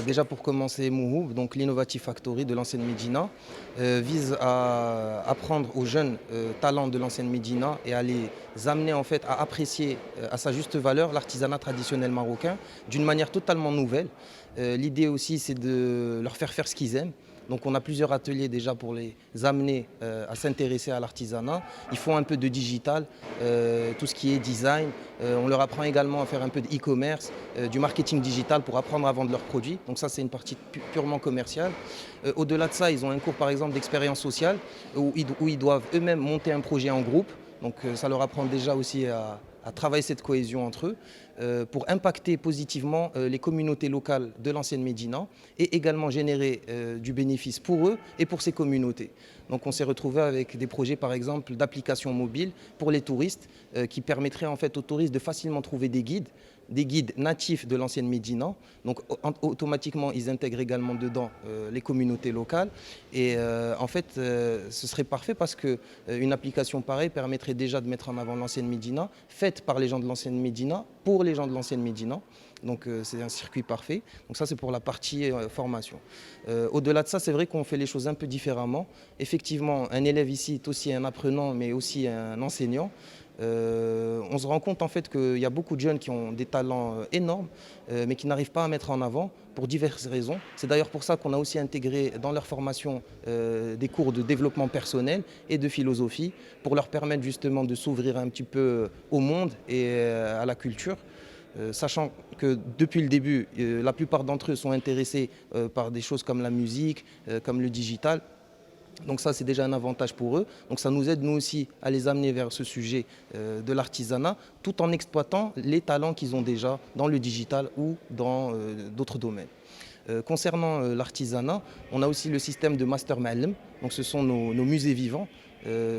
Déjà pour commencer, Mouhoub, donc l'Innovative Factory de l'ancienne Médina, vise à apprendre aux jeunes talents de l'ancienne Médina et à les amener en fait à apprécier à sa juste valeur l'artisanat traditionnel marocain d'une manière totalement nouvelle. L'idée aussi c'est de leur faire faire ce qu'ils aiment. Donc on a plusieurs ateliers déjà pour les amener à s'intéresser à l'artisanat. Ils font un peu de digital, tout ce qui est design. On leur apprend également à faire un peu de e-commerce, du marketing digital pour apprendre à vendre leurs produits. Donc ça c'est une partie purement commerciale. Au-delà de ça, ils ont un cours par exemple d'expérience sociale où ils doivent eux-mêmes monter un projet en groupe. Donc ça leur apprend déjà aussi à travailler cette cohésion entre eux pour impacter positivement les communautés locales de l'ancienne Médina et également générer du bénéfice pour eux et pour ces communautés. Donc on s'est retrouvé avec des projets par exemple d'applications mobiles pour les touristes qui permettraient en fait aux touristes de facilement trouver des guides natifs de l'ancienne Médina. Donc automatiquement, ils intègrent également dedans les communautés locales. Et en fait, ce serait parfait parce qu'une application pareille permettrait déjà de mettre en avant l'ancienne Médina, faite par les gens de l'ancienne Médina, pour les gens de l'ancienne Médina. Donc c'est un circuit parfait. Donc ça c'est pour la partie formation. Au-delà de ça, c'est vrai qu'on fait les choses un peu différemment. Effectivement, un élève ici est aussi un apprenant, mais aussi un enseignant. On se rend compte en fait qu'il y a beaucoup de jeunes qui ont des talents énormes, mais qui n'arrivent pas à mettre en avant pour diverses raisons. C'est d'ailleurs pour ça qu'on a aussi intégré dans leur formation des cours de développement personnel et de philosophie, pour leur permettre justement de s'ouvrir un petit peu au monde et à la culture. Sachant que depuis le début, la plupart d'entre eux sont intéressés par des choses comme la musique, comme le digital. Donc ça, c'est déjà un avantage pour eux. Donc ça nous aide, nous aussi, à les amener vers ce sujet de l'artisanat, tout en exploitant les talents qu'ils ont déjà dans le digital ou dans d'autres domaines. Concernant l'artisanat, on a aussi le système de Master Ma'alem. Donc ce sont nos musées vivants.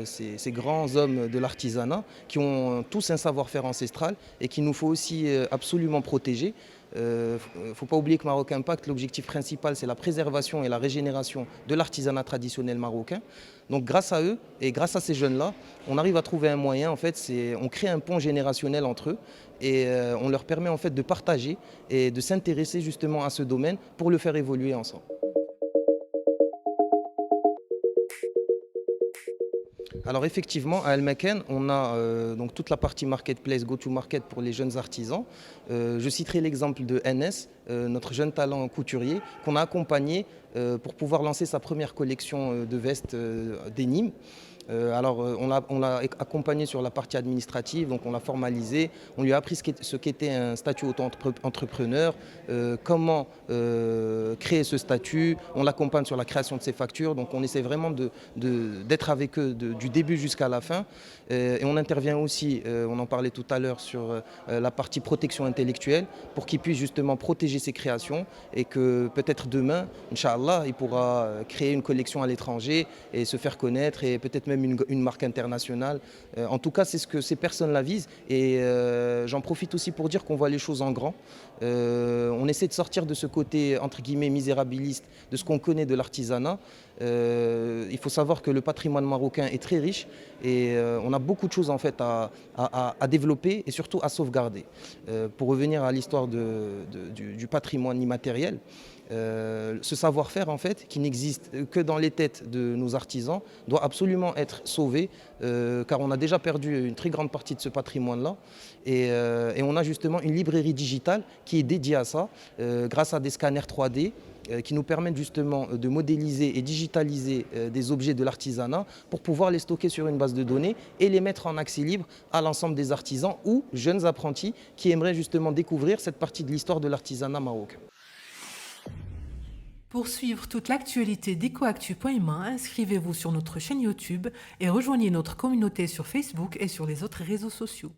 Ces grands hommes de l'artisanat qui ont tous un savoir-faire ancestral et qu'il nous faut aussi absolument protéger. Il ne faut pas oublier que Maroc Impact, l'objectif principal, c'est la préservation et la régénération de l'artisanat traditionnel marocain. Donc grâce à eux et grâce à ces jeunes-là, on arrive à trouver un moyen, en fait, on crée un pont générationnel entre eux et on leur permet en fait de partager et de s'intéresser justement à ce domaine pour le faire évoluer ensemble. Alors effectivement, à El Meken, on a donc toute la partie marketplace, go-to-market pour les jeunes artisans. Je citerai l'exemple de NS, notre jeune talent couturier, qu'on a accompagné pour pouvoir lancer sa première collection de vestes denim. On l'a accompagné sur la partie administrative, donc on l'a formalisé, on lui a appris ce qu'était un statut auto-entrepreneur, comment créer ce statut, on l'accompagne sur la création de ses factures, donc on essaie vraiment d'être avec eux du début jusqu'à la fin. Et on intervient aussi, on en parlait tout à l'heure, sur la partie protection intellectuelle pour qu'il puisse justement protéger ses créations et que peut-être demain, Inch'Allah, il pourra créer une collection à l'étranger et se faire connaître et peut-être même une marque internationale. En tout cas, c'est ce que ces personnes-là visent et j'en profite aussi pour dire qu'on voit les choses en grand. On essaie de sortir de ce côté, entre guillemets, misérabiliste de ce qu'on connaît de l'artisanat. Il faut savoir que le patrimoine marocain est très riche et on a beaucoup de choses en fait à développer et surtout à sauvegarder. Pour revenir à l'histoire du patrimoine immatériel, ce savoir-faire en fait qui n'existe que dans les têtes de nos artisans doit absolument être sauvé car on a déjà perdu une très grande partie de ce patrimoine-là et on a justement une librairie digitale qui est dédiée à ça grâce à des scanners 3D qui nous permettent justement de modéliser et digitaliser des objets de l'artisanat pour pouvoir les stocker sur une base de données et les mettre en accès libre à l'ensemble des artisans ou jeunes apprentis qui aimeraient justement découvrir cette partie de l'histoire de l'artisanat marocain. Pour suivre toute l'actualité d'EcoActu.ma, inscrivez-vous sur notre chaîne YouTube et rejoignez notre communauté sur Facebook et sur les autres réseaux sociaux.